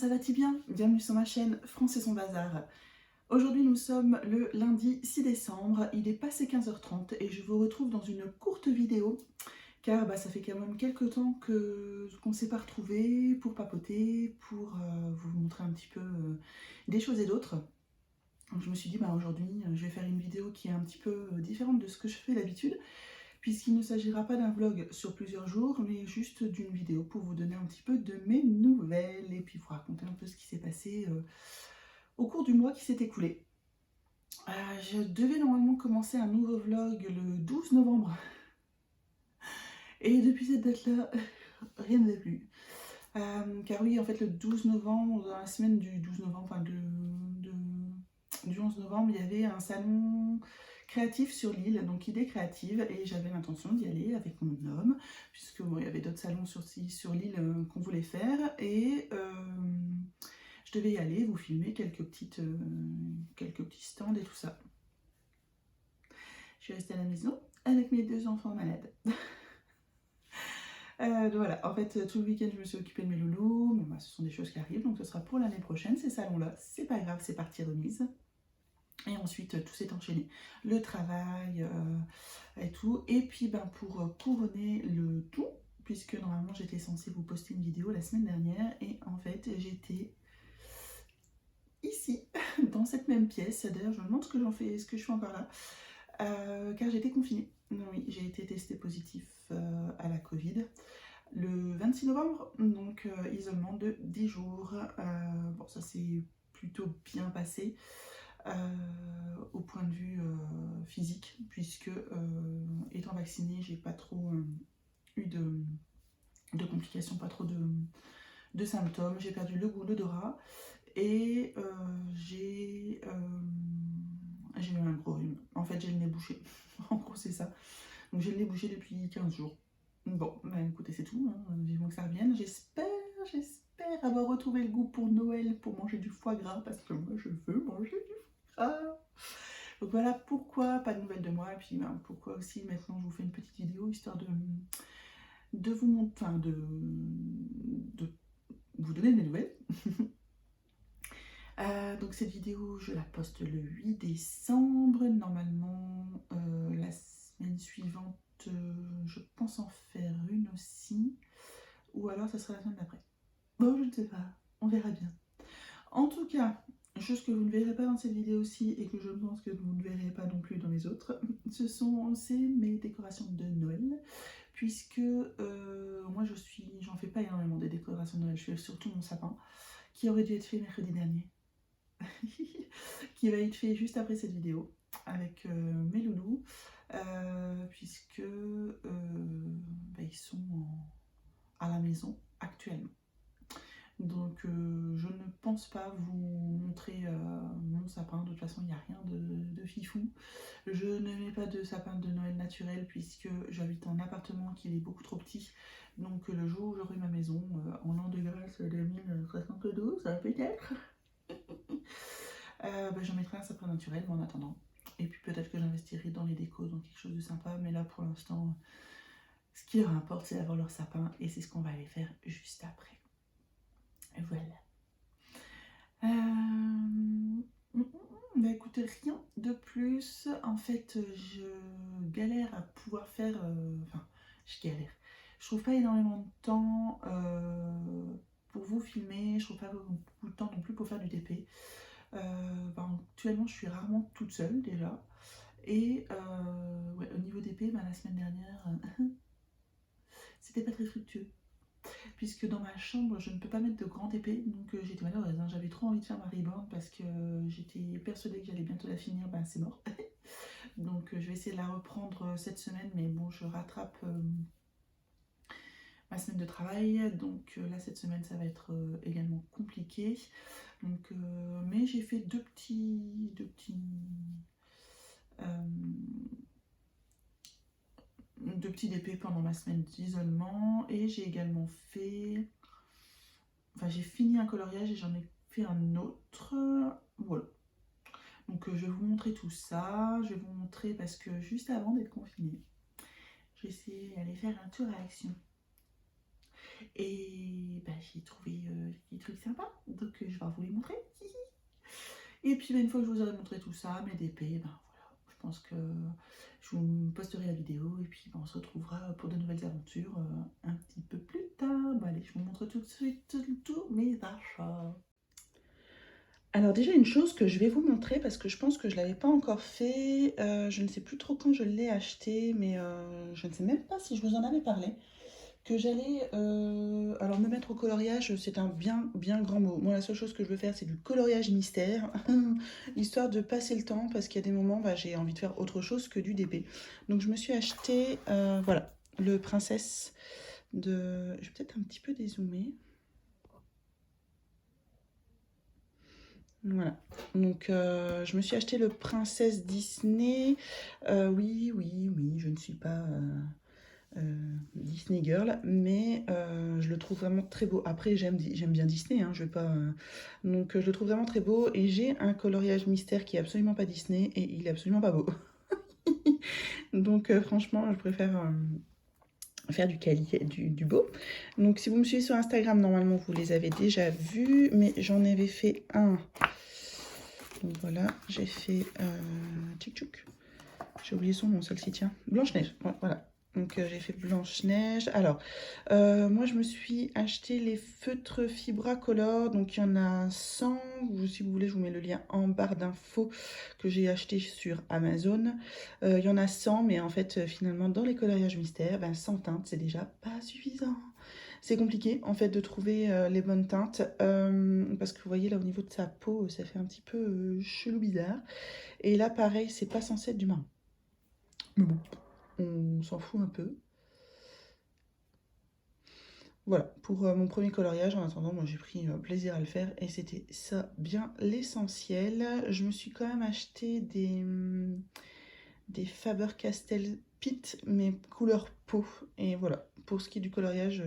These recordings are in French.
ça va-t-il bien? Bienvenue sur ma chaîne France et son bazar. Aujourd'hui nous sommes le lundi 6 décembre, il est passé 15h30 et je vous retrouve dans une courte vidéo car ça fait quand même quelques temps qu'on ne s'est pas retrouvés pour papoter, pour vous montrer un petit peu des choses et d'autres. Donc je me suis dit aujourd'hui je vais faire une vidéo qui est un petit peu différente de ce que je fais d'habitude, puisqu'il ne s'agira pas d'un vlog sur plusieurs jours, mais juste d'une vidéo pour vous donner un petit peu de mes nouvelles et puis vous raconter un peu ce qui s'est passé au cours du mois qui s'est écoulé. Je devais normalement commencer un nouveau vlog le 12 novembre. Et depuis cette date-là, rien ne va plus. Car oui, en fait, le 12 novembre, dans la semaine du 12 novembre, enfin du 11 novembre, il y avait un salon créatif sur l'île, donc idée créative, et j'avais l'intention d'y aller avec mon homme, puisque il y avait d'autres salons sur l'île qu'on voulait faire, et je devais y aller, vous filmer quelques petits stands et tout ça. Je suis restée à la maison avec mes 2 enfants malades. Voilà, en fait, tout le week-end, je me suis occupée de mes loulous. Bon, ce sont des choses qui arrivent, donc ce sera pour l'année prochaine, ces salons-là. C'est pas grave, c'est partie remise. Et ensuite, tout s'est enchaîné. Le travail et tout. Et puis, pour couronner le tout, puisque normalement, j'étais censée vous poster une vidéo la semaine dernière. Et en fait, j'étais ici, dans cette même pièce. D'ailleurs, je me demande ce que je fais encore là. Car j'étais confinée. Oui, j'ai été testée positif à la Covid le 26 novembre, donc isolement de 10 jours. Bon, ça s'est plutôt bien passé au point de vue physique, puisque étant vaccinée, j'ai pas trop eu de complications, pas trop de symptômes. J'ai perdu le goût, l'odorat et j'ai eu un gros rhume. En fait, j'ai le nez bouché. En gros, c'est ça. Donc, j'ai le nez bouché depuis 15 jours. Bon, écoutez, c'est tout. Vivement que ça revienne. J'espère avoir retrouvé le goût pour Noël, pour manger du foie gras, parce que moi, je veux manger du foie gras. Donc, voilà pourquoi pas de nouvelles de moi. Et puis, pourquoi aussi, maintenant, je vous fais une petite vidéo, histoire de vous montrer, enfin, de vous donner des nouvelles. Donc cette vidéo, je la poste le 8 décembre. Normalement, la semaine suivante, je pense en faire une aussi. Ou alors, ça sera la semaine d'après. Bon, je ne sais pas. On verra bien. En tout cas, chose que vous ne verrez pas dans cette vidéo aussi et que je pense que vous ne verrez pas non plus dans les autres, c'est mes décorations de Noël. Puisque moi, j'en fais pas énormément des décorations de Noël. Je fais surtout mon sapin, qui aurait dû être fait mercredi dernier. Qui va être fait juste après cette vidéo avec mes loulous, puisque ils sont à la maison actuellement. Donc je ne pense pas vous montrer mon sapin. De toute façon, il n'y a rien de fifou. Je ne mets pas de sapin de Noël naturel puisque j'habite en appartement qui est beaucoup trop petit. Donc le jour où j'aurai ma maison, en l'an de grâce 2072, peut-être, j'en mettrai un sapin naturel, mais en attendant. Et puis peut-être que j'investirai dans les décos, dans quelque chose de sympa. Mais là, pour l'instant, ce qui leur importe, c'est d'avoir leur sapin. Et c'est ce qu'on va aller faire juste après. Et voilà. Écoutez, rien de plus. En fait, je galère à pouvoir faire... je galère. Je trouve pas énormément de temps pour vous filmer. Je trouve pas beaucoup de temps non plus pour faire du TP. Actuellement, je suis rarement toute seule déjà. Et au niveau d'épée, la semaine dernière, c'était pas très fructueux. Puisque dans ma chambre, je ne peux pas mettre de grande épée, donc j'étais malheureuse. J'avais trop envie de faire ma reborn parce que j'étais persuadée que j'allais bientôt la finir, c'est mort. Donc je vais essayer de la reprendre cette semaine, mais bon, je rattrape ma semaine de travail. Donc là, cette semaine, ça va être également compliqué. Donc, mais j'ai fait deux petits DP pendant ma semaine d'isolement, et j'ai également fait, j'ai fini un coloriage et j'en ai fait un autre. Voilà. Donc je vais vous montrer tout ça. Je vais vous montrer parce que juste avant d'être confinée, j'ai essayé d'aller faire un tour à Action. Et bah, j'ai trouvé des trucs sympas, donc je vais vous les montrer. Et puis bah, une fois que je vous aurai montré tout ça, mes DP, ben voilà, je pense que je vous posterai la vidéo et puis ben, on se retrouvera pour de nouvelles aventures un petit peu plus tard. Bon, allez, je vous montre tout de suite tous mes achats. Alors déjà une chose que je vais vous montrer parce que je pense que je ne l'avais pas encore fait, je ne sais plus trop quand je l'ai acheté, mais je ne sais même pas si je vous en avais parlé, que j'allais alors me mettre au coloriage, c'est un bien grand mot. Moi la seule chose que je veux faire c'est du coloriage mystère, histoire de passer le temps parce qu'il y a des moments bah, j'ai envie de faire autre chose que du DP. Donc je me suis acheté, voilà, le Princesse de... Je vais peut-être un petit peu dézoomer. Voilà, donc je me suis acheté le Princesse Disney. Oui, je ne suis pas Disney Girl, mais je le trouve vraiment très beau. Après, j'aime bien Disney, hein, je vais pas... Donc je le trouve vraiment très beau et j'ai un coloriage mystère qui est absolument pas Disney et il est absolument pas beau. Donc franchement, je préfère... faire du beau. Donc si vous me suivez sur Instagram, normalement vous les avez déjà vus, mais j'en avais fait un. Donc voilà, j'ai fait tchouk. J'ai oublié son nom, celle-ci, tiens. Blanche-Neige, voilà. Donc j'ai fait Blanche-Neige. Alors, moi je me suis acheté les feutres Fibra Color. Donc il y en a 100. Si vous voulez, je vous mets le lien en barre d'infos que j'ai acheté sur Amazon. Il y en a 100, mais en fait, finalement, dans les coloriages mystères, 100 teintes, c'est déjà pas suffisant. C'est compliqué en fait de trouver les bonnes teintes parce que vous voyez là au niveau de sa peau, ça fait un petit peu chelou bizarre. Et là pareil, c'est pas censé être du marron. Mais bon, on s'en fout un peu. Voilà, pour mon premier coloriage, en attendant, moi j'ai pris plaisir à le faire et c'était ça bien l'essentiel. Je me suis quand même acheté des Faber-Castell Pit, mais couleur peau. Et voilà, pour ce qui est du coloriage,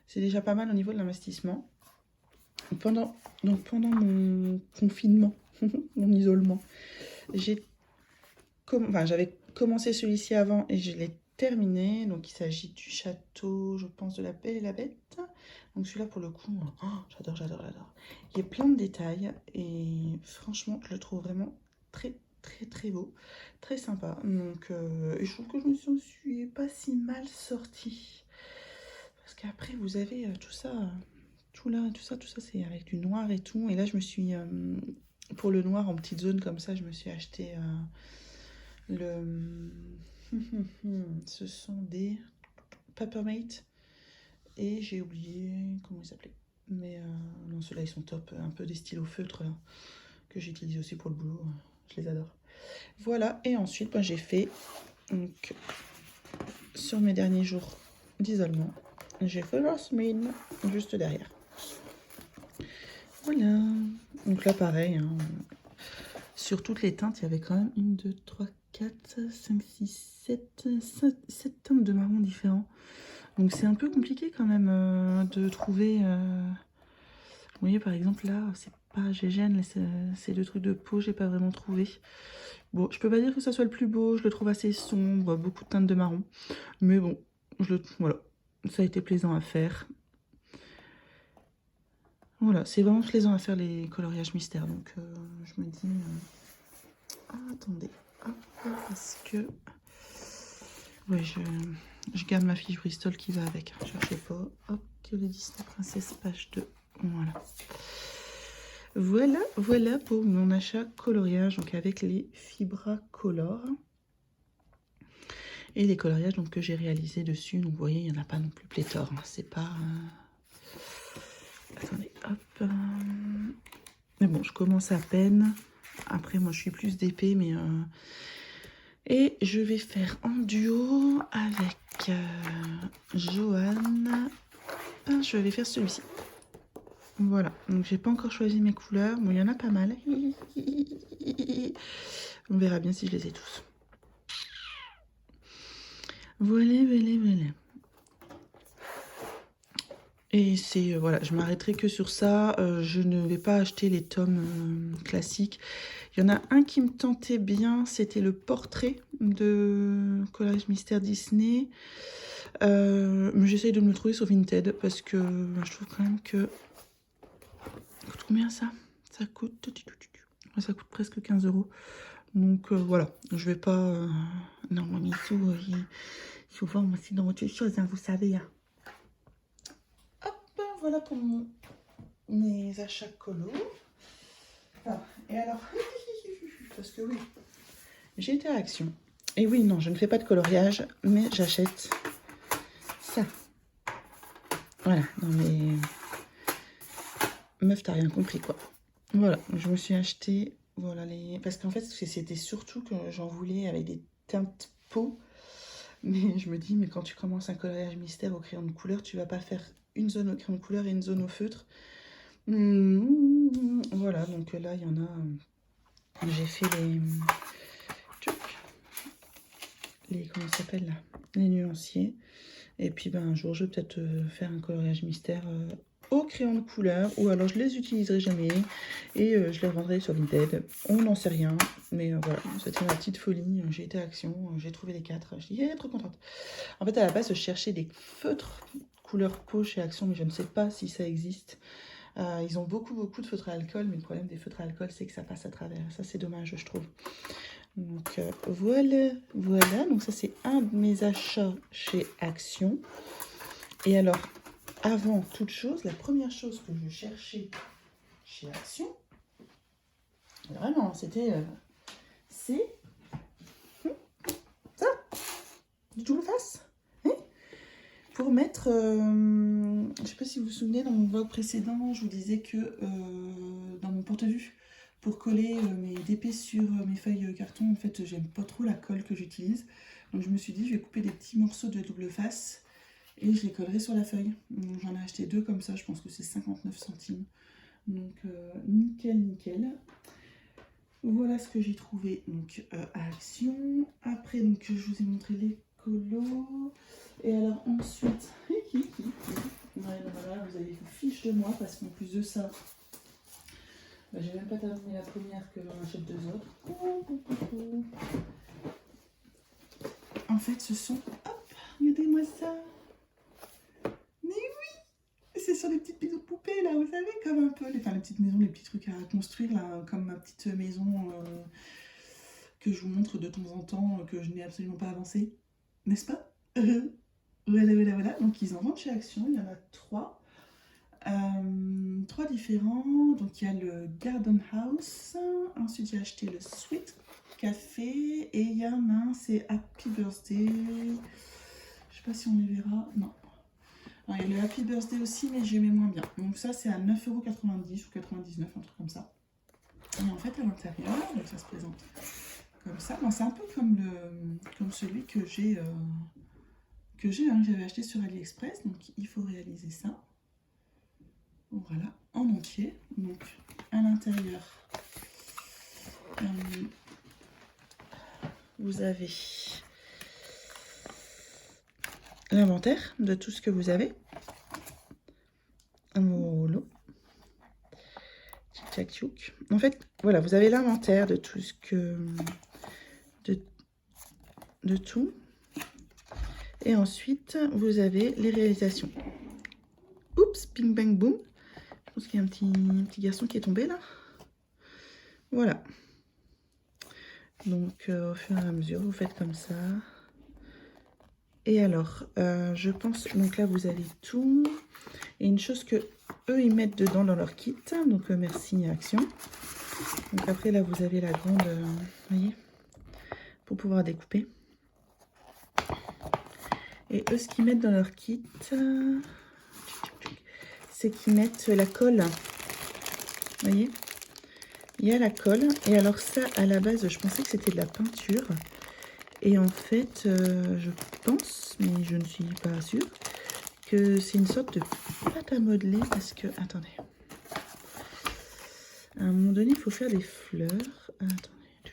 c'est déjà pas mal au niveau de l'investissement. Pendant mon confinement, mon isolement, j'avais commencé celui-ci avant et je l'ai terminé. Donc il s'agit du château, je pense, de la Belle et la Bête. Donc celui-là pour le coup, oh, j'adore. Il y a plein de détails et franchement je le trouve vraiment très beau, très sympa. Donc et je trouve que je me suis pas si mal sortie. Parce qu'après vous avez tout ça, tout ça c'est avec du noir et tout. Et là je me suis, pour le noir en petite zone comme ça, je me suis acheté ce sont des Papermate et j'ai oublié comment ils s'appelaient. Mais non, ceux-là ils sont top, un peu des stylos feutres là, que j'utilise aussi pour le boulot, je les adore. Voilà, et ensuite j'ai fait, donc, sur mes derniers jours d'isolement, j'ai fait Jasmine juste derrière. Voilà, donc là pareil, hein, sur toutes les teintes il y avait quand même 1, 2, 3, 4, 5, 6, 7 teintes de marron différents. Donc c'est un peu compliqué quand même de trouver... Vous voyez par exemple là, c'est pas Gégène, ces deux trucs de peau, j'ai pas vraiment trouvé. Bon, je peux pas dire que ça soit le plus beau, je le trouve assez sombre, beaucoup de teintes de marron. Mais bon, voilà, ça a été plaisant à faire. Voilà, c'est vraiment plaisant à faire les coloriages mystères. Donc je me dis... Ah, attendez, hop, parce que... Ouais, je garde ma fiche Bristol qui va avec. Ne cherchez pas. Hop, que le Disney Princesse page 2. Voilà pour mon achat coloriage, donc avec les Fibra Color. Et les coloriages donc, que j'ai réalisés dessus. Donc vous voyez, il n'y en a pas non plus pléthore. Hein. C'est pas... Attendez, hop. Mais bon, je commence à peine. Après, moi, je suis plus d'épée, mais... Et je vais faire en duo avec Joanne. Je vais faire celui-ci. Voilà, donc j'ai pas encore choisi mes couleurs. Bon, il y en a pas mal. On verra bien si je les ai tous. Voilà. Et c'est, voilà, je m'arrêterai que sur ça. Je ne vais pas acheter les tomes classiques. Il y en a un qui me tentait bien, c'était le portrait de Collage Mystère Disney. Mais j'essaye de me le trouver sur Vinted parce que je trouve quand même que... Ça coûte combien ça? Ça coûte... Ouais, ça coûte presque 15 €. Donc voilà, je vais pas... Non, mon Missou, il faut voir aussi dans autre chose, hein, vous savez. Hein. Hop, voilà pour mes achats colo. Ah, et alors, parce que oui, j'ai été à Action. Et oui, non, je ne fais pas de coloriage, mais j'achète ça. Voilà, non mais... Meuf, t'as rien compris, quoi. Voilà, je me suis acheté, voilà, les... Parce qu'en fait, c'était surtout que j'en voulais avec des teintes peau. Mais je me dis, mais quand tu commences un coloriage mystère au crayon de couleur, tu vas pas faire une zone au crayon de couleur et une zone au feutre. Voilà, donc là, il y en a... J'ai fait comment ça s'appelle là, les nuanciers. Et puis ben, un jour je vais peut-être faire un coloriage mystère au crayon de couleur, ou alors je les utiliserai jamais et je les revendrai sur Vinted, on n'en sait rien, mais voilà, c'était ma petite folie. J'ai été à Action, j'ai trouvé les 4, je suis trop contente. En fait à la base je cherchais des feutres couleur peau chez Action, mais je ne sais pas si ça existe. Ils ont beaucoup de feutres à alcool, mais le problème des feutres à alcool c'est que ça passe à travers, ça c'est dommage je trouve. Donc voilà, donc ça c'est un de mes achats chez Action. Et alors, avant toute chose, la première chose que je cherchais chez Action, vraiment, c'était c'est ça, du double face, hein, pour mettre, je ne sais pas si vous vous souvenez, dans mon vlog précédent, je vous disais que dans mon porte-vue, pour coller mes DP sur mes feuilles carton, en fait, j'aime pas trop la colle que j'utilise. Donc je me suis dit, je vais couper des petits morceaux de double face et je les collerai sur la feuille. J'en ai acheté 2 comme ça, je pense que c'est 59 centimes. Donc nickel. Voilà ce que j'ai trouvé donc à Action. Après, donc je vous ai montré les colos. Et alors ensuite, voilà, vous avez une fiche de moi parce qu'en plus de ça, bah, j'ai même pas terminé la première que j'en achète 2 autres. En fait, ce sont... Hop, regardez-moi ça. Mais oui, c'est sur les petites maisons poupées, là, vous savez, comme un peu... les petites maisons, les petits trucs à construire, là, comme ma petite maison que je vous montre de temps en temps, que je n'ai absolument pas avancé. N'est-ce pas? Voilà. Donc, ils en vendent chez Action, il y en a 3. 3 différents. Donc il y a le Garden House, ensuite j'ai acheté le Sweet Café et il y en a un, c'est Happy Birthday. Je sais pas si on les verra, non. Alors, il y a le Happy Birthday aussi, mais j'aimais moins bien. Donc ça c'est à 9,90 € ou 99, un truc comme ça. Et en fait à l'intérieur, donc ça se présente comme ça. Bon, c'est un peu comme celui que j'ai que j'avais acheté sur AliExpress. Donc il faut réaliser ça. Voilà, en entier. Donc, à l'intérieur, vous avez l'inventaire de tout ce que vous avez. Voilà. Tchac-tchac-tchouk. En fait, voilà, vous avez l'inventaire de tout ce que... de tout. Et ensuite, vous avez les réalisations. Oups, ping bang boom. Je pense qu'il y a un petit garçon qui est tombé là. Voilà. Donc, au fur et à mesure, vous faites comme ça. Et alors, je pense... Donc là, vous avez tout. Et une chose que eux, ils mettent dedans dans leur kit. Donc, merci Action. Donc après, là, vous avez la grande... vous voyez, pour pouvoir découper. Et eux, ce qu'ils mettent dans leur kit, c'est qu'ils mettent la colle. Vous voyez, il y a la colle. Et alors ça, à la base, je pensais que c'était de la peinture. Et en fait, je pense, mais je ne suis pas sûre, que c'est une sorte de pâte à modeler. Parce que, attendez. À un moment donné, il faut faire des fleurs. Attendez,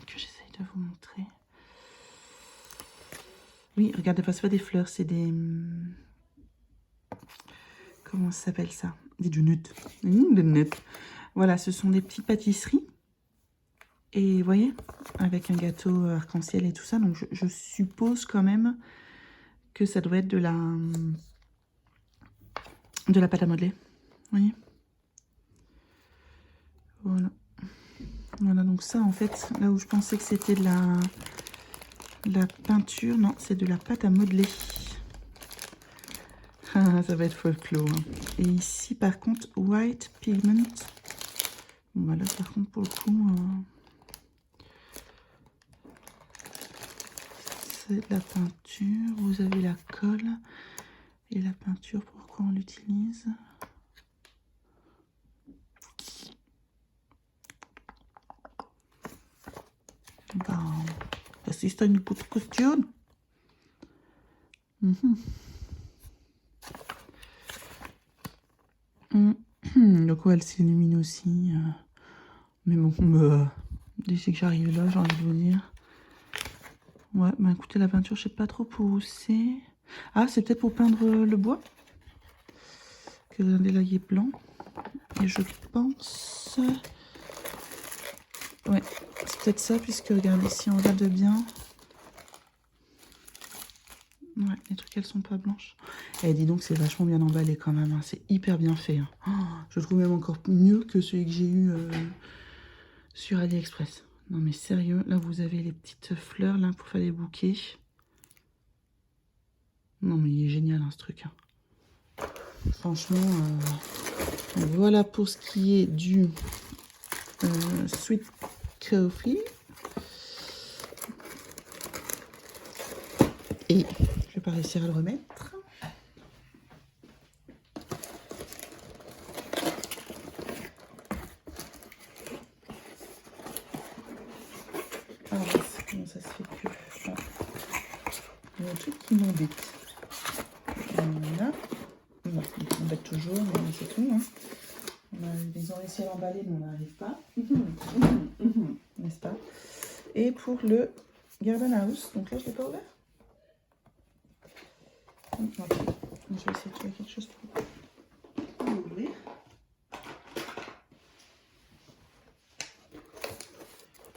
que j'essaye de vous montrer. Oui, regardez, pas, c'est pas des fleurs, c'est des... Comment ça s'appelle ça? Des donuts. Des donuts. Voilà, ce sont des petites pâtisseries. Et vous voyez, avec un gâteau arc-en-ciel et tout ça. Donc, je suppose quand même que ça doit être de la pâte à modeler. Vous voyez? Voilà. Voilà, donc ça, en fait, là où je pensais que c'était de la peinture, non, c'est de la pâte à modeler. Ah, ça va être folklore. Hein. Et ici, par contre, white pigment. Bon, bah là, par contre, pour le coup, c'est de la peinture. Vous avez la colle et la peinture. Pourquoi on l'utilise? Bah, das ist eine gute question. Donc ouais, elle s'illumine aussi. Mais bon, d'ici que j'arrive là, j'ai envie de vous dire. Ouais, bah écoutez, la peinture, je sais pas trop où c'est. Ah, c'est peut-être pour peindre le bois. Que un délayé blanc. Et je pense... Ouais, c'est peut-être ça, puisque regardez, si on regarde bien... Ouais, les trucs, elles sont pas blanches. Eh, dis donc, c'est vachement bien emballé quand même. Hein. C'est hyper bien fait. Hein. Oh, je trouve même encore mieux que celui que j'ai eu sur AliExpress. Non mais sérieux, là vous avez les petites fleurs là pour faire les bouquets. Non mais il est génial hein, ce truc. Hein. Franchement, voilà pour ce qui est du Sweet Coffee. Et je vais pas réussir à le remettre. Ah comment ça se fait que... Ah. Il y a un truc qui m'embête. Voilà. Bon, il m'embête toujours, mais c'est tout. Hein. Ils ont réussi à l'emballer, mais on n'arrive pas. N'est-ce pas? Et pour le Garden House, donc là je ne l'ai pas ouvert. Ok, je vais essayer de trouver quelque chose pour l'ouvrir.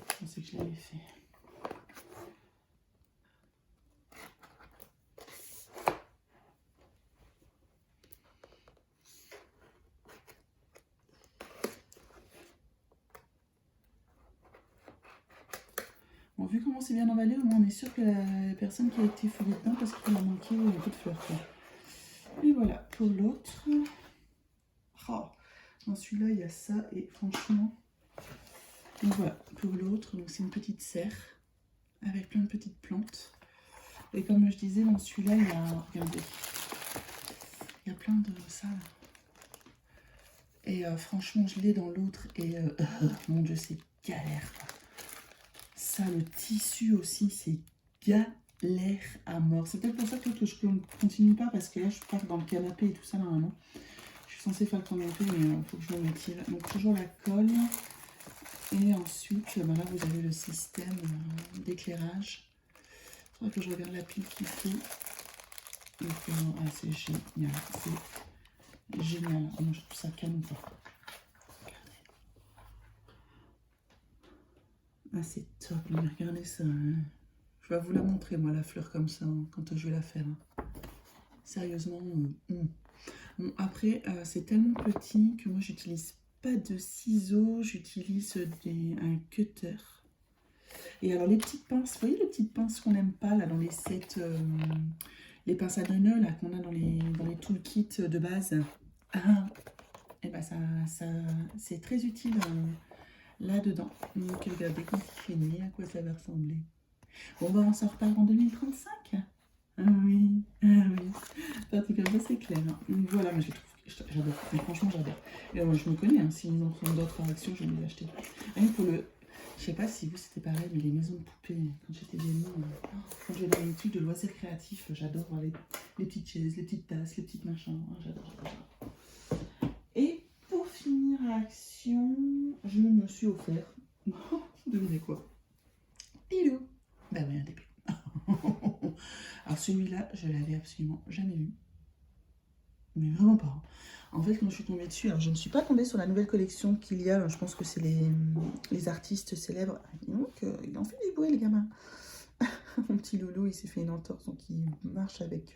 Je pensais que je l'avais fait. Bon, vu comment c'est bien emballé, au moins on est sûr que la personne qui a été foulée dedans parce qu'il a manqué beaucoup de fleurs. Quoi. Et voilà, pour l'autre. Oh, dans celui-là, il y a ça et franchement... Donc voilà, pour l'autre, c'est une petite serre avec plein de petites plantes. Et comme je disais, dans celui-là, il y a... Regardez. Il y a plein de ça. Et franchement, je l'ai dans l'autre et... mon Dieu, c'est galère. Quoi. Ça, le tissu aussi, c'est galère à mort. C'est peut-être pour ça que je ne continue pas, parce que là, je pars dans le canapé et tout ça, normalement. Je suis censée faire le canapé, mais il faut que je me motive. Donc, toujours la colle. Et ensuite, ben là, vous avez le système d'éclairage. Il faudrait que je regarde la pile qu'il faut. Ah, c'est génial. C'est génial. Oh, moi, je trouve ça canon, quoi. Ah, c'est top, mais regardez ça. Hein. Je vais vous la montrer, moi, la fleur comme ça, hein, quand je vais la faire. Hein. Sérieusement. Bon, après, c'est tellement petit que moi, j'utilise pas de ciseaux, j'utilise un cutter. Et alors, les petites pinces, vous voyez les petites pinces qu'on n'aime pas, là, dans les sets, les pinces à nœuds, là, qu'on a dans les toolkits de base. Et ben, ça c'est très utile. Là-dedans. Donc, regardez quand il finit, à quoi ça va ressembler. Bon, bah, on s'en reparle en 2035. Ah oui, ah oui. Parti comme ça, c'est clair. Hein. Voilà, mais j'adore. Franchement, j'adore. Et je me connais, hein, s'ils en font d'autres actions, je vais les acheter. Rien pour le... Je sais pas si vous, c'était pareil, mais les maisons de poupées, quand j'étais gamine, quand j'avais une étude de loisirs créatifs, j'adore voir les petites chaises, les petites tasses, les petites machins. J'adore. Et pour finir l'action, je me suis offert, devinez quoi? Pilou. Bah oui, un début. Alors celui-là, je l'avais absolument jamais vu. Mais vraiment pas. En fait, quand je suis tombée dessus, alors je ne suis pas tombée sur la nouvelle collection qu'il y a, je pense que c'est les artistes célèbres. Donc, il en fait du bruit, les gamins. Mon petit loulou, il s'est fait une entorse, donc il marche avec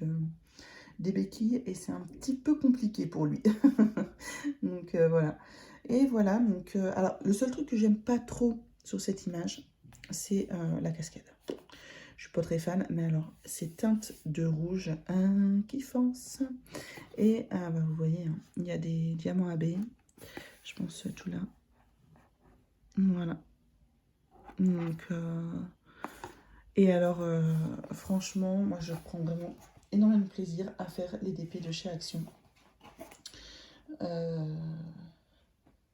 des béquilles et c'est un petit peu compliqué pour lui. Donc voilà. Et voilà, donc alors le seul truc que j'aime pas trop sur cette image, c'est la cascade. Je suis pas très fan, mais alors ces teintes de rouge qui foncent. Et bah, vous voyez, hein, il y a des diamants AB, je pense tout là. Voilà. Donc et alors franchement, moi je prends vraiment énormément de plaisir à faire les DP de chez Action.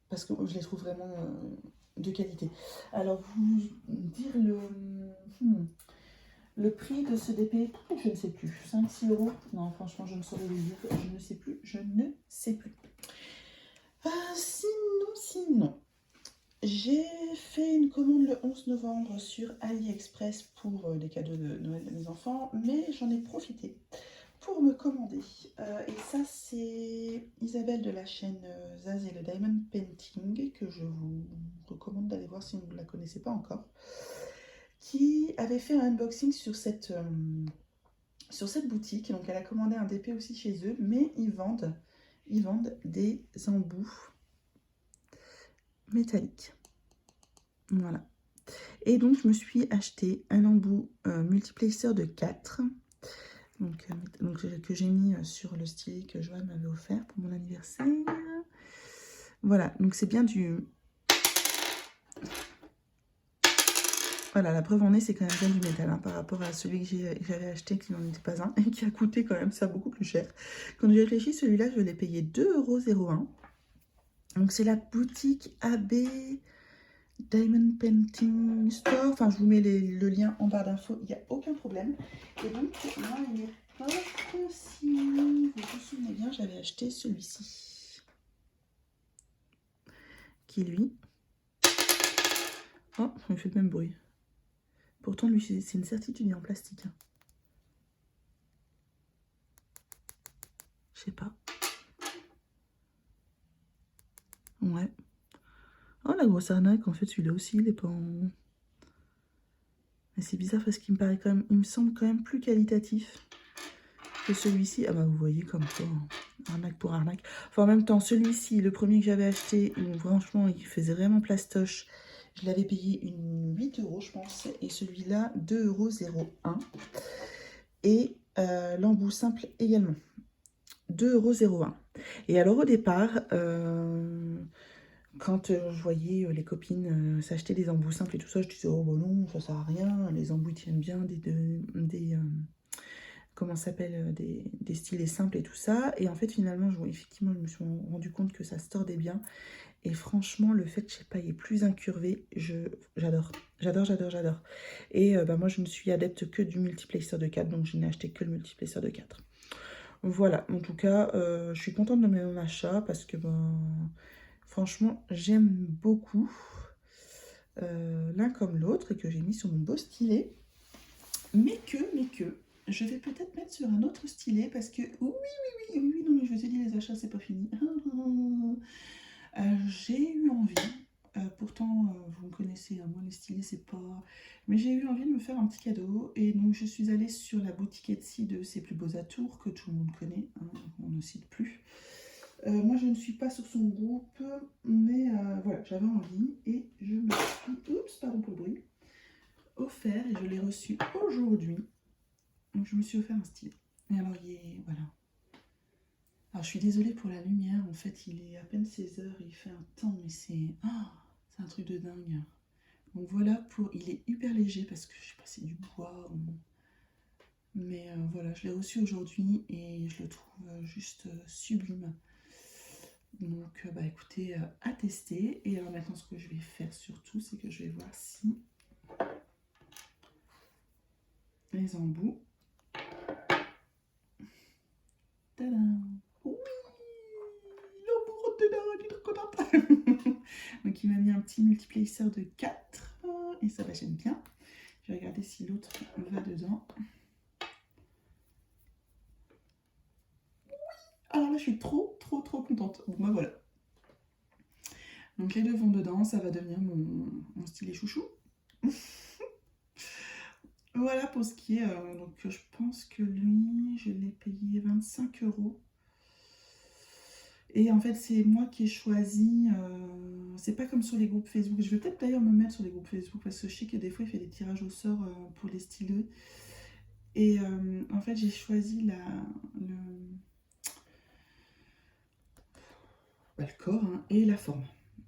Parce que je les trouve vraiment de qualité. Alors, vous dire le prix de ce DP, je ne sais plus. 5-6 euros. Non, franchement, je ne saurais le dire. Je ne sais plus. Je ne sais plus. Sinon, j'ai fait une commande le 11 novembre sur AliExpress pour les cadeaux de Noël de mes enfants, mais j'en ai profité pour me commander. Et ça, c'est Isabelle de la chaîne Zaz et le Diamond Painting, que je vous recommande d'aller voir si vous ne la connaissez pas encore, qui avait fait un unboxing sur cette boutique. Donc elle a commandé un DP aussi chez eux, mais ils vendent des embouts métalliques. Voilà. Et donc je me suis acheté un embout multiplacer de 4. Donc, que j'ai mis sur le stylet que Joanne m'avait offert pour mon anniversaire. Voilà, donc c'est bien du... Voilà, la preuve en est, c'est quand même bien du métal hein, par rapport à celui que j'avais acheté qui n'en était pas un et qui a coûté quand même ça beaucoup plus cher. Quand j'ai réfléchi, celui-là, je l'ai payé 2,01 €. Donc c'est la boutique AB Diamond Painting Store. Enfin, je vous mets le lien en barre d'infos, il n'y a aucun problème. Et donc, moi, à l'époque, si vous vous souvenez bien, j'avais acheté celui-ci. Qui, lui... Oh, il fait le même bruit. Pourtant, lui, c'est une certitude, il est en plastique. Hein. Je sais pas. Ouais. Oh, la grosse arnaque, en fait, celui-là aussi, il est pas en... Mais c'est bizarre parce qu'il me paraît quand même... Il me semble quand même plus qualitatif que celui-ci. Ah bah, vous voyez comme quoi, hein. Arnaque pour arnaque. Enfin, en même temps, celui-ci, le premier que j'avais acheté, où franchement, il faisait vraiment plastoche. Je l'avais payé 8 €, je pense. Et celui-là, 2,01 €. Et l'embout simple également. 2,01 €. Et alors, au départ... quand je voyais les copines s'acheter des embouts simples et tout ça, je disais, oh bon non, ça sert à rien, les embouts tiennent bien, comment ça s'appelle, des stylets simples et tout ça. Et en fait, finalement, effectivement, je me suis rendu compte que ça se tordait bien. Et franchement, le fait que, je sais pas, il est plus incurvé, j'adore. J'adore, j'adore, j'adore. Et bah, moi, je ne suis adepte que du multiplacer de 4, donc je n'ai acheté que le multiplacer de 4. Voilà, en tout cas, je suis contente de mon achat parce que, ben... Franchement, j'aime beaucoup l'un comme l'autre et que j'ai mis sur mon beau stylet. Mais que, je vais peut-être mettre sur un autre stylet parce que, oui, non mais je vous ai dit, les achats, c'est pas fini. J'ai eu envie, pourtant vous me connaissez, hein, moi les stylets, c'est pas... Mais j'ai eu envie de me faire un petit cadeau et donc je suis allée sur la boutique Etsy de Ses Plus Beaux Atours, que tout le monde connaît, hein, on ne cite plus. Moi, je ne suis pas sur son groupe, mais voilà, j'avais envie et je me suis, oups, pardon pour le bruit, offert et je l'ai reçu aujourd'hui. Donc, je me suis offert un stylet. Et alors, voilà. Alors, je suis désolée pour la lumière. En fait, il est à peine 16 h, il fait un temps, mais c'est un truc de dingue. Donc, voilà, il est hyper léger parce que je sais pas, c'est du bois. Mais voilà, je l'ai reçu aujourd'hui et je le trouve juste sublime. Donc, bah écoutez, à tester. Et alors maintenant, ce que je vais faire surtout, c'est que je vais voir si les embouts... Tadam! Oui! L'embout retenant, je suis trop contente. Donc, il m'a mis un petit multiplacer de 4. Et ça, bah, j'aime bien. Je vais regarder si l'autre va dedans. Oui! Alors là, je suis trop contente. Bon, bah voilà. Donc les deux vont dedans, ça va devenir mon stylet chouchou. Voilà pour ce qui est, donc je pense que lui, je l'ai payé 25 euros. Et en fait, c'est moi qui ai choisi. C'est pas comme sur les groupes Facebook. Je vais peut-être d'ailleurs me mettre sur les groupes Facebook parce que je sais que des fois, il fait des tirages au sort pour les styleux. Et en fait, j'ai choisi le, le corps hein, et la forme.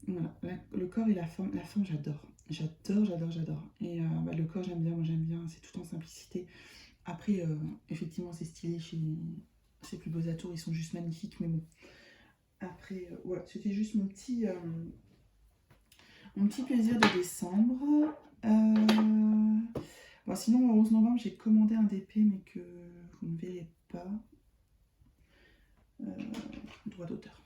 Voilà, le corps et la forme. La forme, j'adore. J'adore, j'adore, j'adore. Et le corps, j'aime bien. Moi, j'aime bien. C'est tout en simplicité. Après, effectivement, c'est stylé chez ces plus beaux atours. Ils sont juste magnifiques. Mais bon, après, voilà. C'était juste mon petit plaisir de décembre. Bon, sinon, le 11 novembre, j'ai commandé un DP, mais que vous ne verrez pas. Droit d'auteur.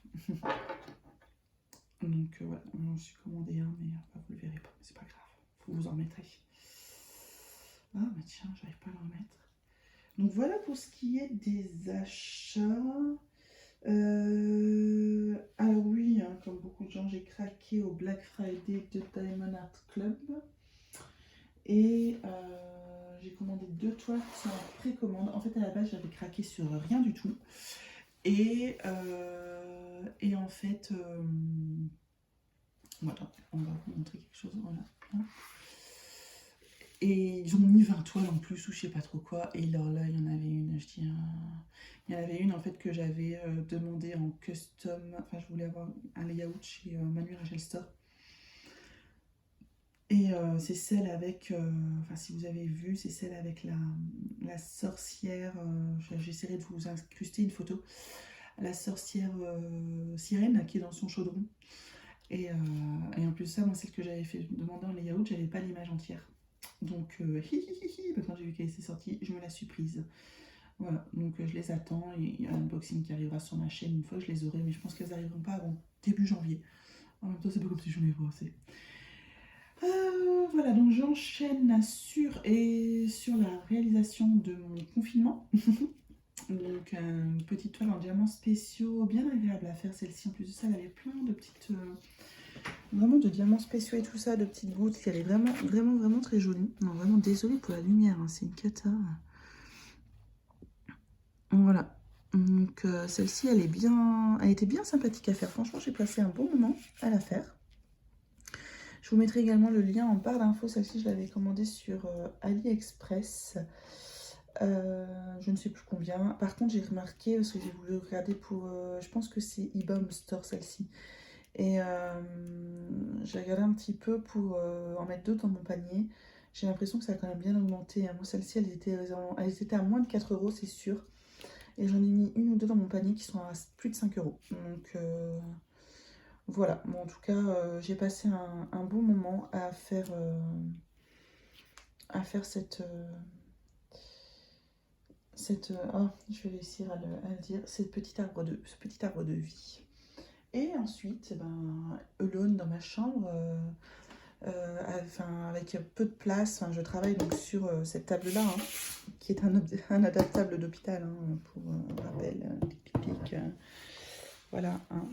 Donc, voilà, j'en suis commandé un, mais vous le verrez pas. C'est pas grave. Vous vous en remettrez. Ah, bah tiens, j'arrive pas à le remettre. Donc, voilà pour ce qui est des achats. Alors oui, hein, comme beaucoup de gens, j'ai craqué au Black Friday de Diamond Art Club. Et j'ai commandé 2 toiles qui sont en précommande. En fait, à la base, j'avais craqué sur rien du tout. Et en fait, voilà, on va vous montrer quelque chose. Voilà. Et ils ont mis 20 toiles en plus, ou je sais pas trop quoi. Et alors là, il y en avait une, je dis, il y en avait une en fait que j'avais demandé en custom. Enfin, je voulais avoir un layout chez Manu Rachel Store. Et c'est celle avec, enfin si vous avez vu, c'est celle avec la sorcière, j'essaierai de vous incruster une photo, la sorcière sirène qui est dans son chaudron. Et en plus de ça, moi celle que j'avais fait demander en layout, j'avais pas l'image entière. Donc quand j'ai vu qu'elle s'est sortie, je me la suis prise. Voilà, donc je les attends, il y a un unboxing qui arrivera sur ma chaîne une fois que je les aurai, mais je pense qu'elles n'arriveront pas avant début janvier. En même temps, c'est pas comme si j'en ai assez. Voilà, donc j'enchaîne sur la réalisation de mon confinement. Donc une petite toile en diamants spéciaux, bien agréable à faire celle-ci. En plus de ça, elle avait plein de petites, vraiment de diamants spéciaux et tout ça, de petites gouttes. Elle est vraiment, vraiment, vraiment très jolie. Non, vraiment désolée pour la lumière, hein, c'est une cata. Voilà. Donc celle-ci, elle était bien sympathique à faire. Franchement, j'ai passé un bon moment à la faire. Je vous mettrai également le lien en barre d'infos. Celle-ci, je l'avais commandée sur AliExpress. Je ne sais plus combien. Par contre, j'ai remarqué, parce que j'ai voulu regarder pour... je pense que c'est eBay Store, celle-ci. Et j'ai regardé un petit peu pour en mettre d'autres dans mon panier. J'ai l'impression que ça a quand même bien augmenté. Moi, celle-ci, elles étaient à moins de 4 euros, c'est sûr. Et j'en ai mis une ou deux dans mon panier qui sont à plus de 5 euros. Donc... voilà, bon, en tout cas, j'ai passé un bon moment à faire oh, je vais réussir à le dire, ce petit arbre de vie. Et ensuite, alone dans ma chambre, avec peu de place, je travaille donc sur cette table-là, hein, qui est un adaptable d'hôpital, hein, pour rappel, pic, voilà, hein.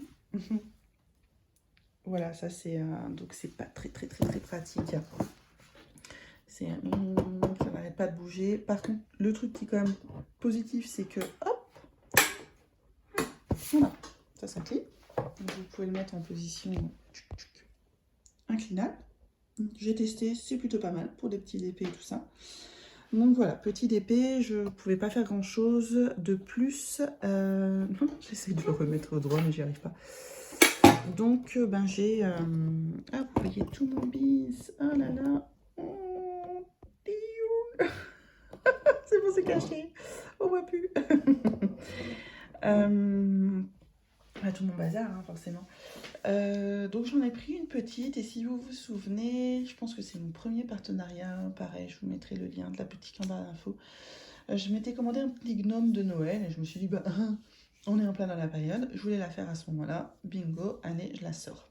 Voilà, ça c'est donc c'est pas très très très très pratique. Ça n'arrête pas de bouger. Par contre, le truc qui est quand même positif, c'est que hop, voilà, ça s'incline. Vous pouvez le mettre en position inclinable. J'ai testé, c'est plutôt pas mal pour des petits épées et tout ça. Donc voilà, petit épée, je ne pouvais pas faire grand chose de plus. J'essaie de le remettre au droit, mais j'y arrive pas. Donc, j'ai... ah, vous voyez tout mon bise. Oh là là. Oh, c'est bon, c'est caché. On voit plus. Tout mon bazar, hein, forcément. Donc, j'en ai pris une petite. Et si vous vous souvenez, je pense que c'est mon premier partenariat. Pareil, je vous mettrai le lien de la boutique en barre d'infos. Je m'étais commandé un petit gnome de Noël. Et je me suis dit, on est en plein dans la période. Je voulais la faire à ce moment-là. Bingo, allez, je la sors.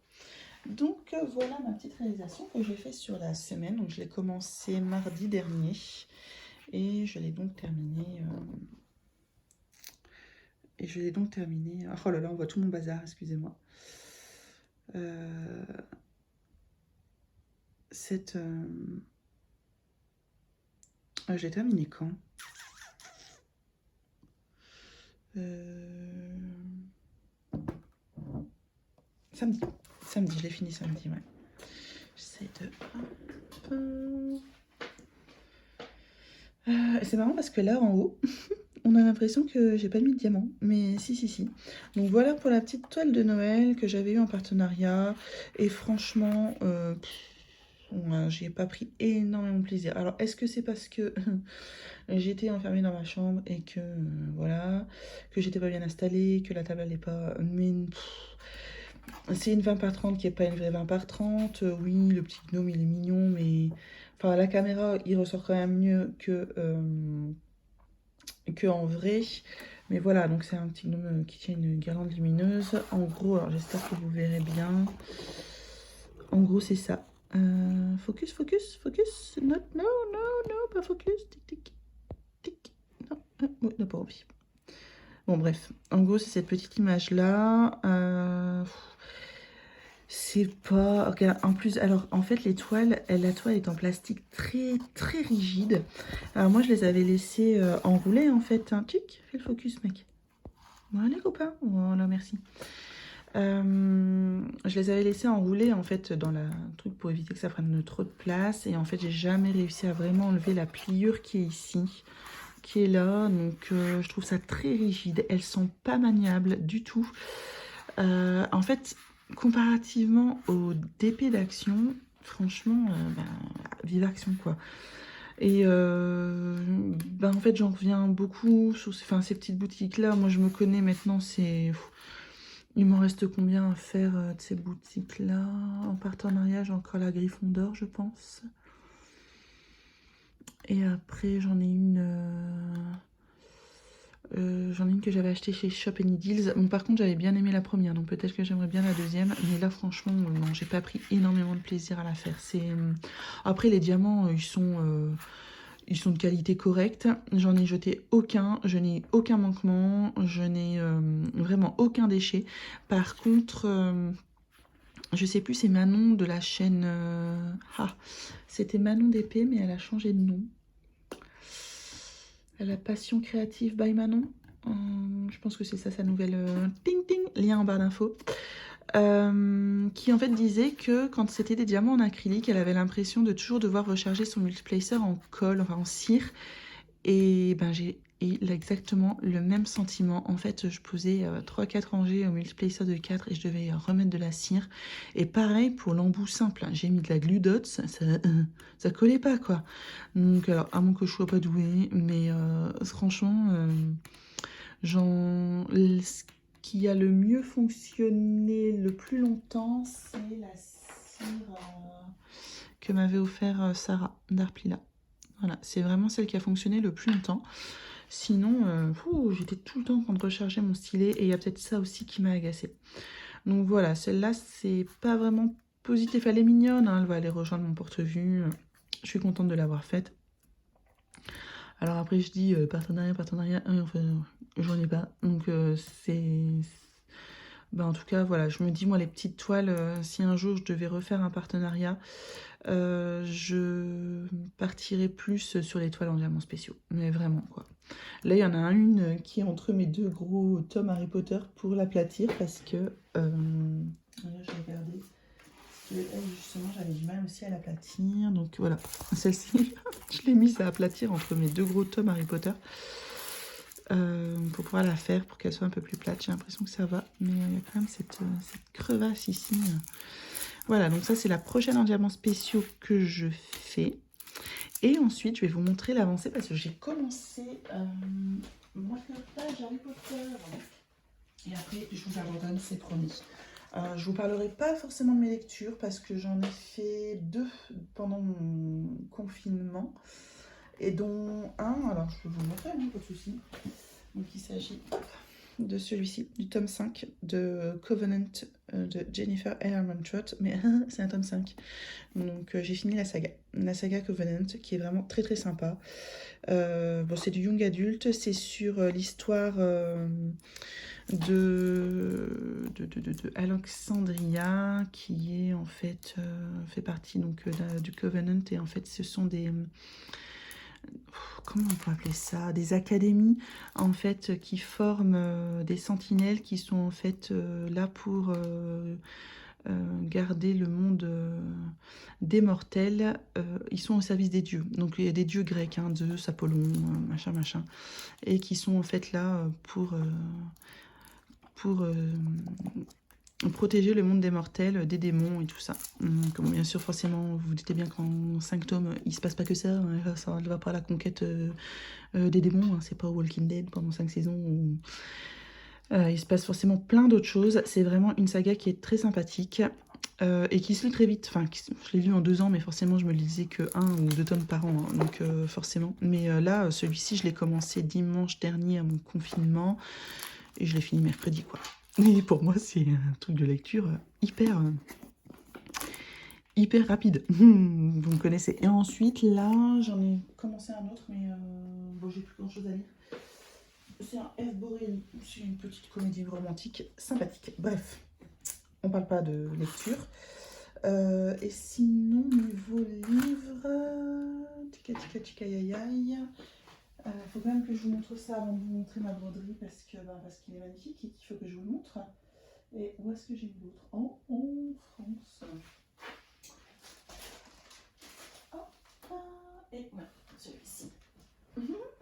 Donc voilà ma petite réalisation que j'ai fait sur la semaine. Donc je l'ai commencé mardi dernier et je l'ai donc terminé. Oh là là, on voit tout mon bazar, excusez-moi. J'ai terminé quand? Samedi. Samedi, je l'ai fini samedi, ouais. J'essaie de... c'est marrant parce que là, en haut, on a l'impression que j'ai pas mis de diamant. Mais si, si, si. Donc voilà pour la petite toile de Noël que j'avais eue en partenariat. Et franchement, ouais, j'y ai pas pris énormément de plaisir. Alors, est-ce que c'est parce que j'étais enfermée dans ma chambre et que, voilà, que j'étais pas bien installée, que la table elle est pas... Mais c'est une 20 par 30 qui est pas une vraie 20 par 30. Oui, le petit gnome il est mignon, mais... Enfin, la caméra, il ressort quand même mieux que en vrai. Mais voilà, donc c'est un petit gnome qui tient une guirlande lumineuse. En gros, alors j'espère que vous verrez bien. En gros, c'est ça. Focus, focus, focus. Non, non, non, non, pas focus. Tic, tic, tic. Non, oui, n'a pas envie. Bon, bref. En gros, c'est cette petite image-là. C'est pas... Ok, en plus, alors, en fait, les toiles, la toile est en plastique très, très rigide. Alors, moi, je les avais laissées enroulées, en fait. Un tic, fais le focus, mec. Voilà, copains. Voilà, merci. Je les avais laissées enrouler en fait dans le truc pour éviter que ça prenne trop de place. Et en fait, j'ai jamais réussi à vraiment enlever la pliure qui est ici, qui est là. Donc, je trouve ça très rigide. Elles sont pas maniables du tout. En fait, comparativement aux DP d'Action, franchement, vive Action quoi. Et en fait, j'en reviens beaucoup sur ces petites boutiques-là. Moi, je me connais maintenant, c'est... Il m'en reste combien à faire de ces boutiques-là? En partenariat, j'ai encore la Gryffondor, je pense. Et après, j'en ai une... j'en ai une que j'avais achetée chez Shop Any Deals. Bon, par contre, j'avais bien aimé la première, donc peut-être que j'aimerais bien la deuxième. Mais là, franchement, non, j'ai pas pris énormément de plaisir à la faire. Après, les diamants, ils sont de qualité correcte. J'en ai jeté aucun. Je n'ai aucun manquement. Je n'ai vraiment aucun déchet. Par contre... je sais plus, c'est Manon de la chaîne... c'était Manon d'épée, mais elle a changé de nom. Elle a Passion Créative by Manon. Je pense que c'est ça sa nouvelle... ting ting, lien en barre d'infos. Qui en fait disait que quand c'était des diamants en acrylique, elle avait l'impression de toujours devoir recharger son multiplacer en colle, enfin en cire. Et ben j'ai exactement le même sentiment. En fait, je posais 3-4 rangées au multiplacer de 4 et je devais remettre de la cire. Et pareil pour l'embout simple. J'ai mis de la glue dots, ça collait pas quoi. Donc alors, à moins que je sois pas douée, mais franchement, ce qui a le mieux fonctionné le plus longtemps, c'est la cire que m'avait offert Sarah d'Arplila. Voilà, c'est vraiment celle qui a fonctionné le plus longtemps. Sinon, j'étais tout le temps en train de recharger mon stylet et il y a peut-être ça aussi qui m'a agacée. Donc voilà, celle-là, c'est pas vraiment positif. Elle est mignonne, hein, elle va aller rejoindre mon porte-vue. Je suis contente de l'avoir faite. Alors après, je dis partenariat, enfin, j'en ai pas. Donc c'est... en tout cas, voilà, je me dis, moi, les petites toiles, si un jour je devais refaire un partenariat, je partirais plus sur les toiles en diamants spéciaux. Mais vraiment, quoi. Là, il y en a une qui est entre mes deux gros tomes Harry Potter pour l'aplatir parce que... là, j'ai regardé. Justement, j'avais du mal aussi à l'aplatir. Donc voilà, celle-ci, je l'ai mise à aplatir entre mes deux gros tomes Harry Potter. Pour pouvoir la faire, pour qu'elle soit un peu plus plate. J'ai l'impression que ça va, mais il y a quand même cette crevasse ici. Voilà, donc ça c'est la prochaine en diamants spéciaux que je fais. Et ensuite, je vais vous montrer l'avancée parce que j'ai commencé mon page Harry Potter. Et après, je vous abandonne, c'est promis. Je vous parlerai pas forcément de mes lectures parce que j'en ai fait 2 pendant mon confinement. Et dont un, alors je peux vous le montrer, hein, pas de souci. Donc il s'agit de celui-ci, du tome 5 de Covenant de Jennifer Ellerman Trott, mais c'est un tome 5. Donc j'ai fini la saga Covenant, qui est vraiment très très sympa. Bon, c'est du young adulte, c'est sur l'histoire de Alexandria, qui est en fait fait partie donc du Covenant, et en fait ce sont comment on peut appeler ça, des académies en fait qui forment des sentinelles qui sont en fait là pour garder le monde des mortels. Ils sont au service des dieux. Donc il y a des dieux grecs, hein, Zeus, Apollon, machin, machin, et qui sont en fait là pour protéger le monde des mortels, des démons et tout ça. Comme bien sûr, forcément, vous vous doutez bien qu'en 5 tomes, il se passe pas que ça. Hein, ça ne va pas à la conquête des démons. Hein, c'est pas Walking Dead pendant 5 saisons. Où, il se passe forcément plein d'autres choses. C'est vraiment une saga qui est très sympathique. Et qui se lit très vite. Enfin, je l'ai lu en 2 ans, mais forcément, je me lisais que 1 ou 2 tomes par an. Hein, donc, forcément. Mais là, celui-ci, je l'ai commencé dimanche dernier à mon confinement. Et je l'ai fini mercredi, quoi. Et pour moi, c'est un truc de lecture hyper rapide. Vous me connaissez. Et ensuite, là, j'en ai commencé un autre, mais bon, j'ai plus grand-chose à lire. C'est un F. Borelli. C'est une petite comédie romantique sympathique. Bref, on parle pas de lecture. Et sinon, niveau livre... Tika tika tika yaya. Faut quand même que je vous montre ça avant de vous montrer ma broderie parce qu'il est magnifique et qu'il faut que je vous le montre. Et où est-ce que j'ai mis l'autre? En France. Hop. Et voilà, celui-ci.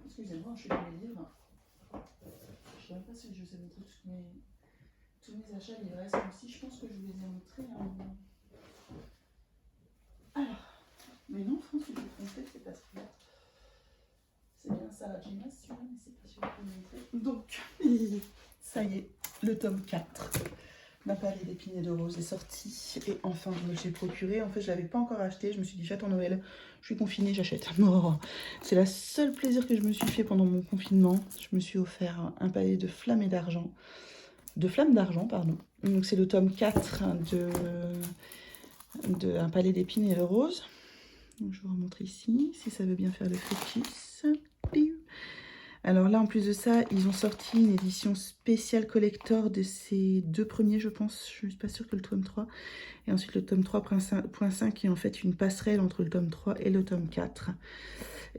Excusez-moi, je suis dans mes livres. Je ne sais même pas si je vous ai montré tous mes achats livrés. Aussi, je pense que je vous les ai montrés. Hein. Alors, mais non, France, je l'ai trompé, c'est pas celui-là. C'est bien Sarah Jima, celui-là, mais c'est pas celui que je vous ai montré. Donc, ça y est, le tome 4. Ma palette d'épines et de roses est sortie. Et enfin, je me l'ai procuré. En fait, je ne l'avais pas encore acheté. Je me suis dit, j'attends Noël. Je suis confinée, j'achète. Oh, c'est le seul plaisir que je me suis fait pendant mon confinement. Je me suis offert un palais de flammes et d'argent. De flammes d'argent, pardon. Donc, c'est le tome 4 de Un palais d'épines et de roses. Donc, je vous remontre ici, si ça veut bien faire le focus. Alors là, en plus de ça, ils ont sorti une édition spéciale collector de ces 2 premiers, je pense. Je ne suis pas sûre que le tome 3. Et ensuite, le tome 3.5 est en fait une passerelle entre le tome 3 et le tome 4.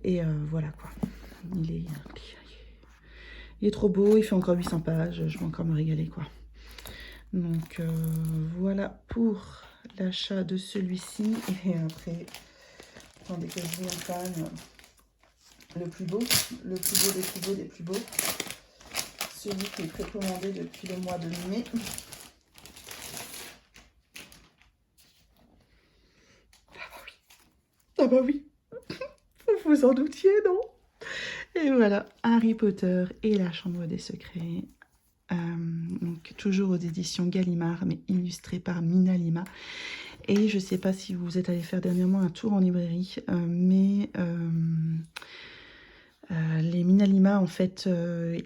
Et voilà quoi. Il est trop beau, il fait encore 800 pages. Je vais encore me régaler quoi. Donc voilà pour l'achat de celui-ci. Et après, attendez que je vous en parle. Le plus beau des plus beaux des plus beaux. Celui qui est précommandé depuis le mois de mai. Ah bah oui. Vous vous en doutiez, non? Et voilà, Harry Potter et la Chambre des Secrets. Donc toujours aux éditions Gallimard, mais illustré par Mina Lima. Et je sais pas si vous êtes allé faire dernièrement un tour en librairie, mais les Mina Lima, en fait,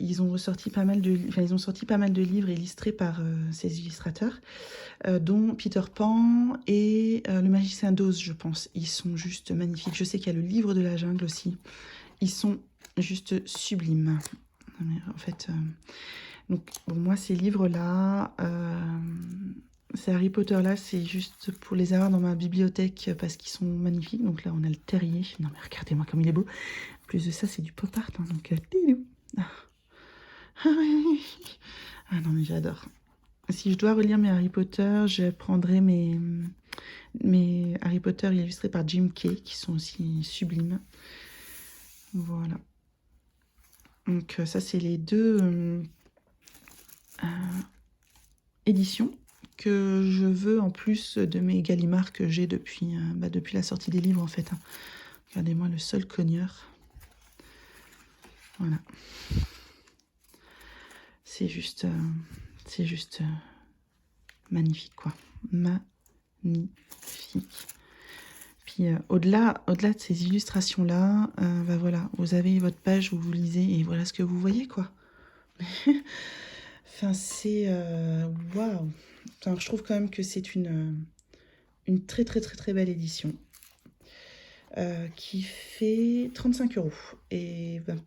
ils ont sorti pas mal de livres illustrés par ces illustrateurs, dont Peter Pan et Le Magicien d'Oz, je pense. Ils sont juste magnifiques. Je sais qu'il y a le livre de la jungle aussi. Ils sont juste sublimes. En fait, donc bon, moi ces livres-là, ces Harry Potter-là, c'est juste pour les avoir dans ma bibliothèque parce qu'ils sont magnifiques. Donc là, on a le terrier. Non mais regardez-moi comme il est beau. En plus de ça, c'est du pop art. Hein, donc, ah non mais j'adore. Si je dois relire mes Harry Potter, je prendrai mes Harry Potter illustrés par Jim Kay, qui sont aussi sublimes. Voilà. Donc ça, c'est les 2 éditions que je veux en plus de mes Gallimard que j'ai depuis la sortie des livres en fait. Hein. Regardez-moi le seul cogneur. Voilà. C'est juste magnifique quoi. Magnifique. Puis au-delà de ces illustrations-là, voilà, vous avez votre page où vous lisez et voilà ce que vous voyez quoi. Enfin, c'est... waouh. Enfin, je trouve quand même que c'est une très très très très belle édition qui fait 35 €. Et ben,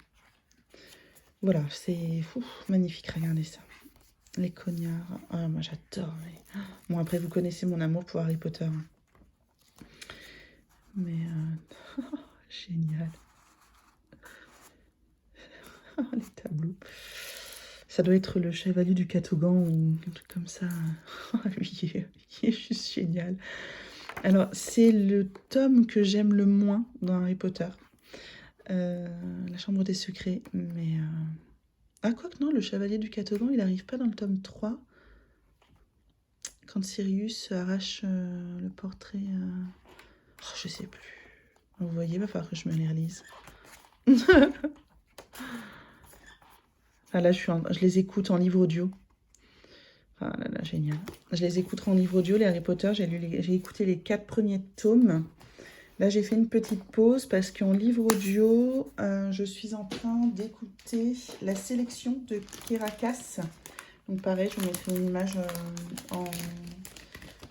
voilà, c'est magnifique, regardez ça. Les cognards, ah, moi j'adore. Mais... Bon, après, vous connaissez mon amour pour Harry Potter. Hein. Mais génial. Les tableaux. Ça doit être le Chevalier du Catogan ou un truc comme ça. Lui, il est juste génial. Alors, c'est le tome que j'aime le moins dans Harry Potter. La Chambre des Secrets. Mais... Ah, quoi que non, le Chevalier du Catogan, il n'arrive pas dans le tome 3. Quand Sirius arrache le portrait... Oh, je sais plus. Vous voyez, il va falloir que je me les relise. Ah là, je les écoute en livre audio. Ah là là, génial. Je les écouterai en livre audio, les Harry Potter. J'ai écouté les 4 premiers tomes. Là, j'ai fait une petite pause parce qu'en livre audio, je suis en train d'écouter la sélection de Kirakas. Donc pareil, je vous mettrai une image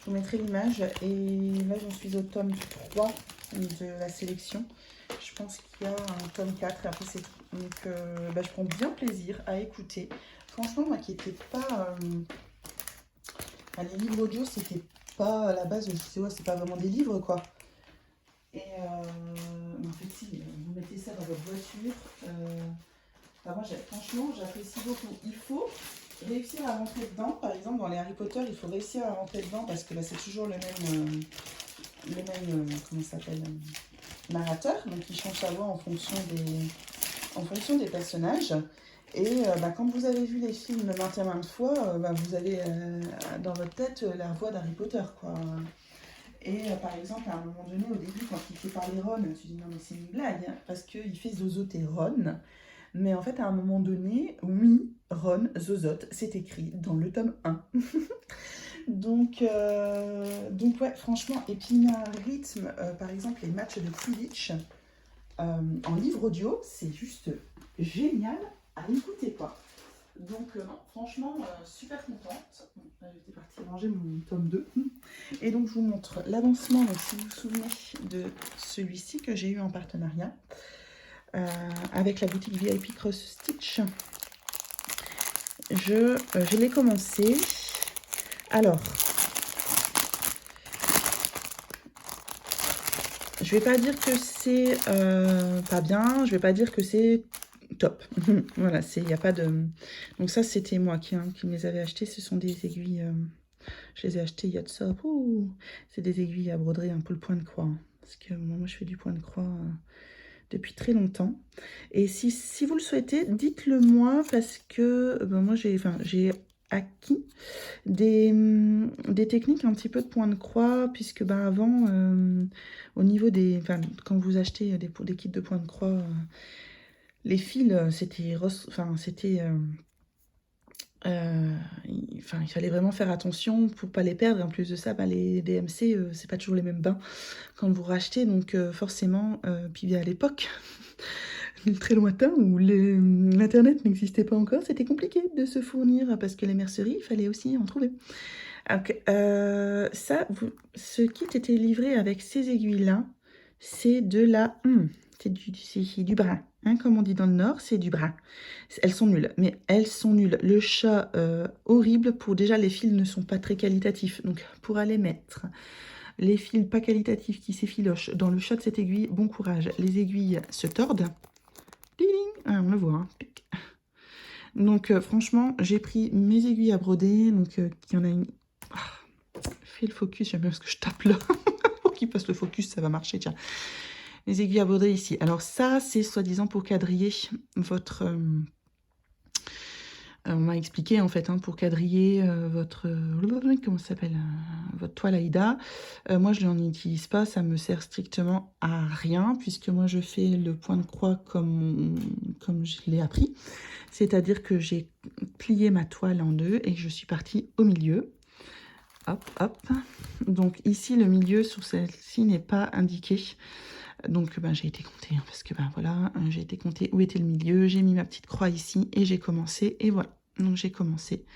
Je vous mettrai l'image. Et là, j'en suis au tome 3 de la sélection. Je pense qu'il y a un tome 4 et après c'est tout. Donc je prends bien plaisir à écouter. Franchement, moi qui n'étais pas... les livres audio, c'était pas à la base, je disais, ouais, c'est pas vraiment des livres, quoi. Et en fait, si, vous mettez ça dans votre voiture. Moi, franchement, j'apprécie beaucoup. Il faut réussir à rentrer dedans. Par exemple, dans les Harry Potter, il faut réussir à rentrer dedans parce que c'est toujours le même comment ça s'appelle, narrateur. Donc, il change sa voix en fonction des personnages. Et quand vous avez vu les films maintes et maintes fois, vous avez dans votre tête la voix d'Harry Potter, quoi. Et par exemple, à un moment donné, au début, quand il fait parler Ron, je me suis dit non mais c'est une blague, hein, parce qu'il fait zozoter Ron. Mais en fait, à un moment donné, oui, Ron zozote, c'est écrit dans le tome 1. donc ouais, franchement, et puis il y a un rythme, par exemple, les matchs de Quidditch, en livre audio, c'est juste génial à écouter, quoi. Donc, non, franchement, super contente. Bon, là, j'étais partie ranger mon tome 2. Et donc, je vous montre l'avancement, si vous vous souvenez de celui-ci que j'ai eu en partenariat avec la boutique VIP Cross Stitch. Je l'ai commencé. Alors, je vais pas dire que c'est pas bien, je vais pas dire que c'est top. Voilà, il n'y a pas de... Donc ça, c'était moi qui me les avais achetés. Ce sont des aiguilles... je les ai achetées il y a de ça. C'est des aiguilles à broderie, un peu le point de croix. Parce que moi, je fais du point de croix depuis très longtemps. Et si vous le souhaitez, dites-le moi parce que moi, j'ai acquis des techniques un petit peu de point de croix, puisque avant, au niveau des... quand vous achetez des kits de point de croix... les fils, il fallait vraiment faire attention pour pas les perdre. En plus de ça, les DMC, c'est pas toujours les mêmes bains quand vous rachetez. Donc forcément, puis à l'époque, très lointain, où l'internet n'existait pas encore, c'était compliqué de se fournir parce que les merceries, il fallait aussi en trouver. Donc, ce kit était livré avec ces aiguilles-là. C'est de la... c'est du brin. Hein, comme on dit dans le Nord, c'est du brin. Elles sont nulles, mais elles sont nulles. Le chat, horrible. Déjà, les fils ne sont pas très qualitatifs. Donc, pour aller mettre les fils pas qualitatifs qui s'effilochent dans le chat de cette aiguille, bon courage. Les aiguilles se tordent. Ah, on le voit. Hein. Donc, franchement, j'ai pris mes aiguilles à broder. Donc, il y en a une... Fais le focus, j'aime bien ce que je tape là. Pour qu'il passe le focus, ça va marcher, tiens. Les aiguilles à broder ici. Alors ça, c'est soi-disant pour quadriller votre... on m'a expliqué en fait, pour quadriller votre... comment ça s'appelle, votre toile Aïda. Moi, je n'en utilise pas, ça me sert strictement à rien, puisque moi, je fais le point de croix comme je l'ai appris. C'est-à-dire que j'ai plié ma toile en deux et que je suis partie au milieu. Hop, hop. Donc ici, le milieu sur celle-ci n'est pas indiqué. Donc j'ai été compter, parce que voilà, j'ai été compter où était le milieu, j'ai mis ma petite croix ici et j'ai commencé, et voilà. Donc j'ai commencé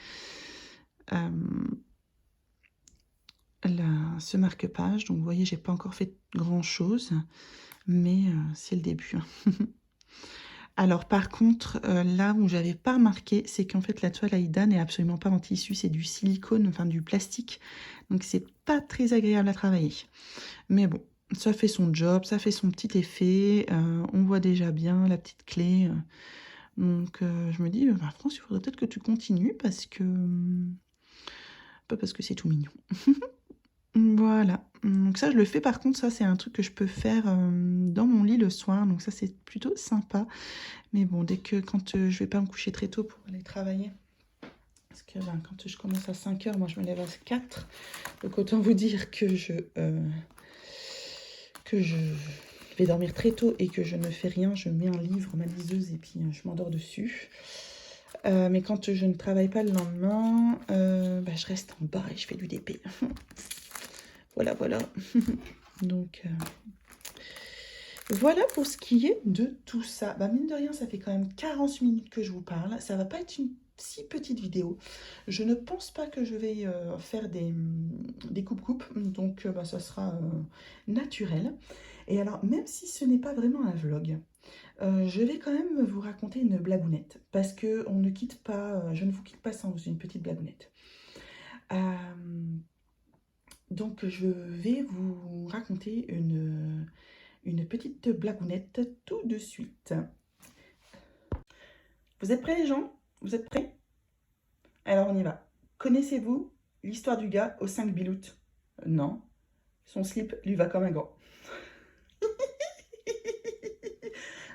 ce marque-page. Donc vous voyez, j'ai pas encore fait grand-chose, mais c'est le début. Alors par contre, là où j'avais pas remarqué, c'est qu'en fait la toile Aïda n'est absolument pas en tissu, c'est du silicone, enfin du plastique. Donc c'est pas très agréable à travailler. Mais bon, ça fait son job, ça fait son petit effet. On voit déjà bien la petite clé. Donc je me dis, bah, France, il faudrait peut-être que tu continues parce que pas parce que c'est tout mignon. Voilà, donc ça je le fais par contre, ça c'est un truc que je peux faire, dans mon lit le soir, donc ça c'est plutôt sympa. Mais bon, dès que quand, je vais pas me coucher très tôt pour aller travailler, parce que, ben, quand je commence à 5 h, moi je me lève à 4. Donc autant vous dire que je vais dormir très tôt et que je ne fais rien. Je mets un livre, ma liseuse et puis, je m'endors dessus. Mais quand je ne travaille pas le lendemain, bah, je reste en bas et je fais du DP. Voilà, voilà. Donc, voilà pour ce qui est de tout ça. Bah, mine de rien, ça fait quand même 40 minutes que je vous parle. Ça va pas être une si petite vidéo. Je ne pense pas que je vais faire des coupes-coupes, donc bah, ça sera naturel. Et alors, même si ce n'est pas vraiment un vlog, je vais quand même vous raconter une blagounette, parce que on ne quitte pas, je ne vous quitte pas sans une petite blagounette. Donc, je vais vous raconter une petite blagounette tout de suite. Vous êtes prêts les gens? Vous êtes prêts? Alors on y va. Connaissez-vous l'histoire du gars aux 5 biloutes? Non. Son slip lui va comme un gant.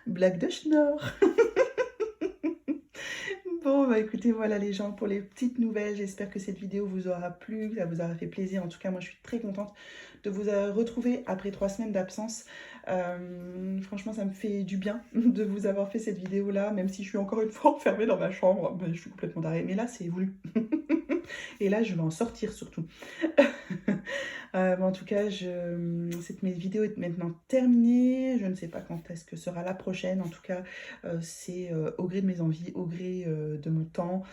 Blague de schnorr. Bon, bah écoutez, voilà les gens pour les petites nouvelles. J'espère que cette vidéo vous aura plu, que ça vous aura fait plaisir. En tout cas, moi je suis très contente de vous retrouver après 3 semaines d'absence. Franchement, ça me fait du bien de vous avoir fait cette vidéo-là, même si je suis encore une fois enfermée dans ma chambre. Mais je suis complètement tarée. Mais là, c'est voulu. Et là, je vais en sortir surtout. En tout cas, cette vidéo est maintenant terminée. Je ne sais pas quand est-ce que sera la prochaine. En tout cas, c'est au gré de mes envies, au gré de mon temps.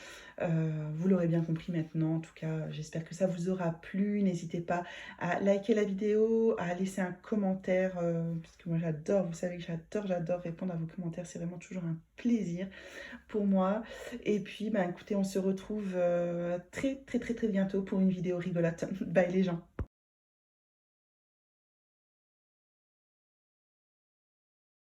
Vous l'aurez bien compris maintenant. En tout cas, j'espère que ça vous aura plu. N'hésitez pas à liker la vidéo, à laisser un commentaire, parce que moi j'adore, vous savez que j'adore répondre à vos commentaires. C'est vraiment toujours un plaisir pour moi. Et puis, bah, écoutez, on se retrouve très bientôt pour une vidéo rigolote. Bye les gens.